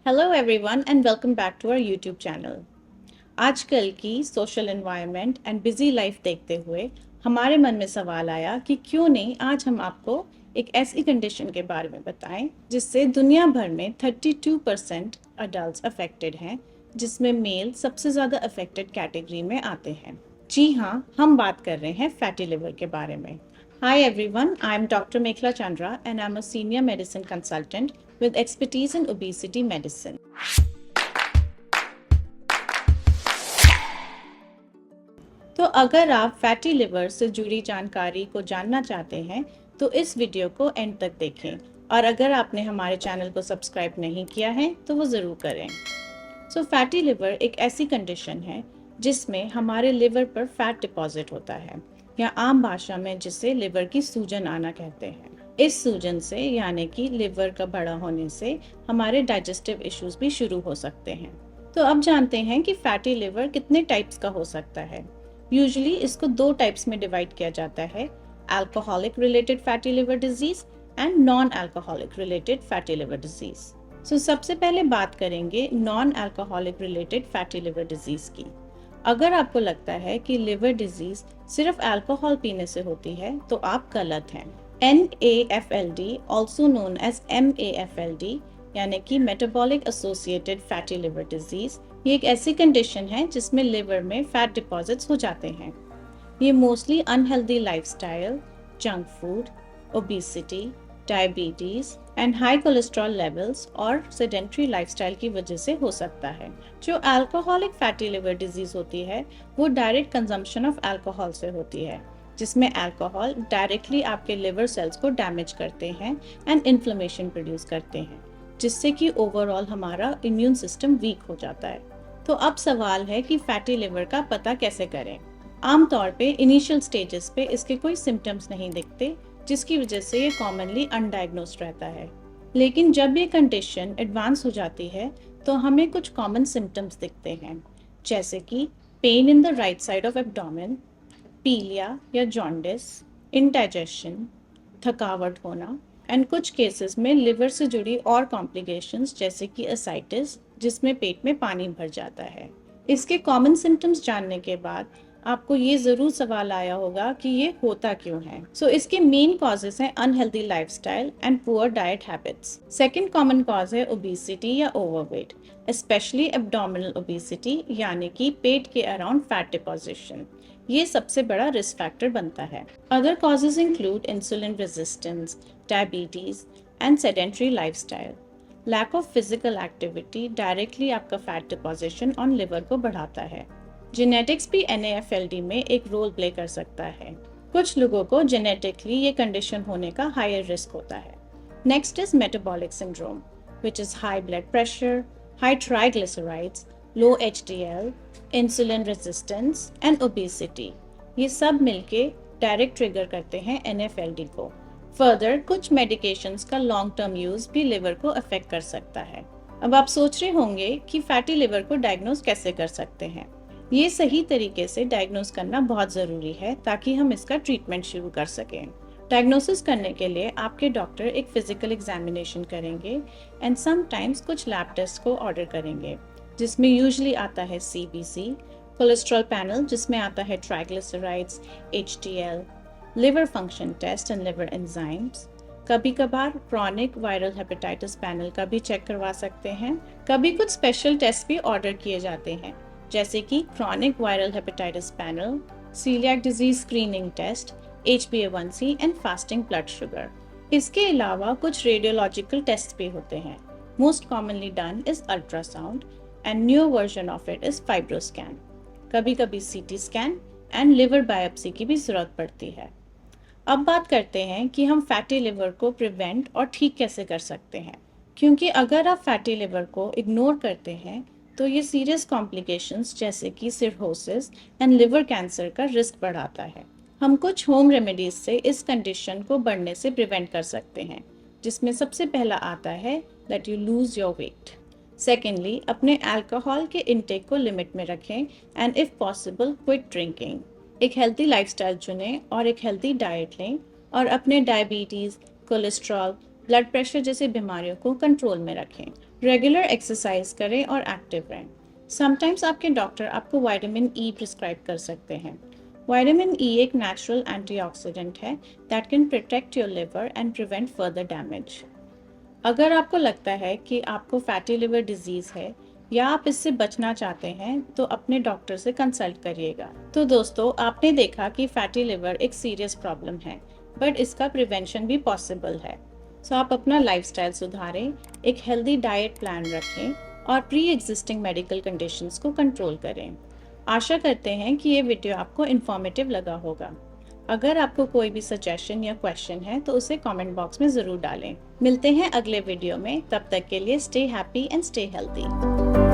Hello everyone and welcome back to our YouTube channel. आजकल की social environment and busy life देखते हुए हमारे मन में सवाल आया कि क्यों नहीं आज हम आपको एक ऐसी कंडीशन के बारे में बताएं जिससे दुनिया भर में 32% अडल्ट अफेक्टेड हैं, जिसमें मेल सबसे ज़्यादा अफेक्टेड कैटेगरी में आते हैं। जी हाँ, हम बात कर रहे हैं फैटी लिवर के बारे में। Hi everyone, I am Dr. Mekhla Chandra and I am a senior medicine consultant with expertise in obesity medicine. तो अगर आप फैटी लिवर से जुड़ी जानकारी को जानना चाहते हैं तो इस वीडियो को एंड तक देखें, और अगर आपने हमारे चैनल को सब्सक्राइब नहीं किया है तो वो ज़रूर करें। फैटी लिवर एक ऐसी कंडीशन है जिसमें हमारे लिवर पर फैट डिपॉजिट होता है, या आम भाषा में जिसे लिवर की सूजन आना कहते हैं। इस सूजन से यानी कि लिवर का बड़ा होने से हमारे डाइजेस्टिव इश्यूज भी शुरू हो सकते हैं। तो अब जानते हैं कि फैटी लिवर कितने टाइप्स का हो सकता है। यूजुअली इसको दो टाइप्स में डिवाइड किया जाता है, alcoholic related fatty liver disease and non alcoholic related fatty liver disease. सबसे पहले बात करेंगे non alcoholic related fatty liver disease की। अगर आपको लगता है कि लिवर डिजीज सिर्फ अल्कोहल पीने से होती है तो आप गलत हैं। NAFLD also known as MAFLD यानी कि metabolic associated fatty liver disease, ये एक ऐसी कंडीशन है जिसमें लिवर में फैट डिपॉजिट्स हो जाते हैं। ये mostly unhealthy lifestyle, junk food, obesity, diabetes and high cholesterol levels और सेडेंट्री लाइफस्टाइल की वजह से हो सकता है। जो अल्कोहलिक फैटी लिवर डिजीज होती है वो डायरेक्ट कंजम्पशन ऑफ अल्कोहल से होती है, जिसमें अल्कोहल डायरेक्टली आपके लिवर सेल्स को डैमेज करते हैं एंड इन्फ्लेमेशन प्रोड्यूस करते हैं, जिससे कि ओवरऑल हमारा इम्यून सिस्टम वीक हो जाता है। तो अब सवाल है कि फैटी लिवर का पता कैसे करें। आमतौर पे इनिशियल स्टेजेस पे इसके कोई सिम्टम्स नहीं दिखते, जिसकी वजह से ये कॉमनली अनडायग्नोस्ड रहता है। लेकिन जब ये कंडीशन एडवांस हो जाती है तो हमें कुछ कॉमन सिम्टम्स दिखते हैं, जैसे कि pain in the right side of abdomen, पीलिया या जॉन्डिस, इंडाइजेशन, थकावट होना एंड कुछ केसेस में लिवर से जुड़ी और कॉम्प्लिकेशंस जैसे कि एसाइटिस, जिसमें पेट में पानी भर जाता है। इसके कॉमन सिम्टम्स जानने के बाद आपको ये जरूर सवाल आया होगा कि ये होता क्यों है। इसके मेन कॉजेस हैं unhealthy lifestyle and poor diet habits. Second common cause है ओबेसिटी या ओवरवेट, स्पेशली एब्डोमिनल ओबेसिटी यानी कि पेट के अराउंड फैट डिपोजिशन। ये सबसे बड़ा रिस्क फैक्टर बनता है। Other causes include insulin resistance, diabetes and sedentary lifestyle. Lack of physical activity directly आपका फैट डिपोजिशन ऑन लिवर को बढ़ाता है। जेनेटिक्स भी NAFLD में एक रोल प्ले कर सकता है। कुछ लोगों को जेनेटिकली ये कंडीशन होने का हायर रिस्क होता है। Next is metabolic syndrome, which is high blood pressure, high triglycerides, low HDL, insulin resistance and obesity. ये सब मिलके डायरेक्ट ट्रिगर करते हैं NAFLD को। फर्दर कुछ मेडिकेशंस का लॉन्ग टर्म यूज भी लिवर को अफेक्ट कर सकता है। अब आप सोच रहे होंगे कि फैटी लिवर को डायग्नोज कैसे कर सकते हैं। ये सही तरीके से डायग्नोज करना बहुत ज़रूरी है ताकि हम इसका ट्रीटमेंट शुरू कर सकें। डायग्नोसिस करने के लिए आपके डॉक्टर एक फिजिकल एग्जामिनेशन करेंगे एंड समटाइम्स कुछ लैब टेस्ट को ऑर्डर करेंगे, जिसमें यूजुअली आता है CBC, कोलेस्ट्रॉल पैनल जिसमें आता है triglycerides, HDL, liver function test and liver enzymes. कभी कभार क्रॉनिक वायरल हेपेटाइटिस पैनल का भी चेक करवा सकते हैं। कभी कुछ स्पेशल टेस्ट भी ऑर्डर किए जाते हैं, जैसे कि chronic viral hepatitis panel, celiac disease screening test, HbA1c and fasting blood sugar. इसके अलावा कुछ रेडियोलॉजिकल टेस्ट भी होते हैं। Most commonly done is ultrasound and new version of it is FibroScan. कभी कभी CT scan and liver biopsy की भी जरूरत पड़ती है। अब बात करते हैं कि हम फैटी लिवर को प्रिवेंट और ठीक कैसे कर सकते हैं, क्योंकि अगर आप फैटी लिवर को इग्नोर करते हैं तो ये सीरियस कॉम्प्लिकेशंस जैसे कि सिरहोसिस एंड लिवर कैंसर का रिस्क बढ़ाता है। हम कुछ होम रेमेडीज से इस कंडीशन को बढ़ने से प्रिवेंट कर सकते हैं, जिसमें सबसे पहला आता है that you lose your weight. Secondly, अपने अल्कोहल के इनटेक को लिमिट में रखें and if possible quit drinking. एक हेल्थी लाइफस्टाइल चुनें और एक हेल्थी डाइट लें, और अपने डायबिटीज़, कोलेस्ट्रॉल ब्लड प्रेशर जैसी बीमारियों को कंट्रोल में रखें। रेगुलर एक्सरसाइज करें और एक्टिव रहें। समटाइम्स आपके डॉक्टर आपको विटामिन ई प्रिस्क्राइब कर सकते हैं। विटामिन ई एक नेचुरल एंटीऑक्सीडेंट है that can protect your liver and prevent further damage. अगर आपको लगता है कि आपको फैटी लिवर डिजीज़ है या आप इससे बचना चाहते हैं तो अपने डॉक्टर से कंसल्ट करिएगा। तो दोस्तों, आपने देखा कि फैटी लिवर एक सीरियस प्रॉब्लम है, बट इसका प्रिवेंशन भी पॉसिबल है। सो आप अपना लाइफस्टाइल सुधारें, एक हेल्दी डाइट प्लान रखें और प्री एग्जिस्टिंग मेडिकल कंडीशंस को कंट्रोल करें। आशा करते हैं कि ये वीडियो आपको इन्फॉर्मेटिव लगा होगा। अगर आपको कोई भी सजेशन या क्वेश्चन है तो उसे कमेंट बॉक्स में ज़रूर डालें। मिलते हैं अगले वीडियो में, तब तक के लिए stay happy and stay healthy.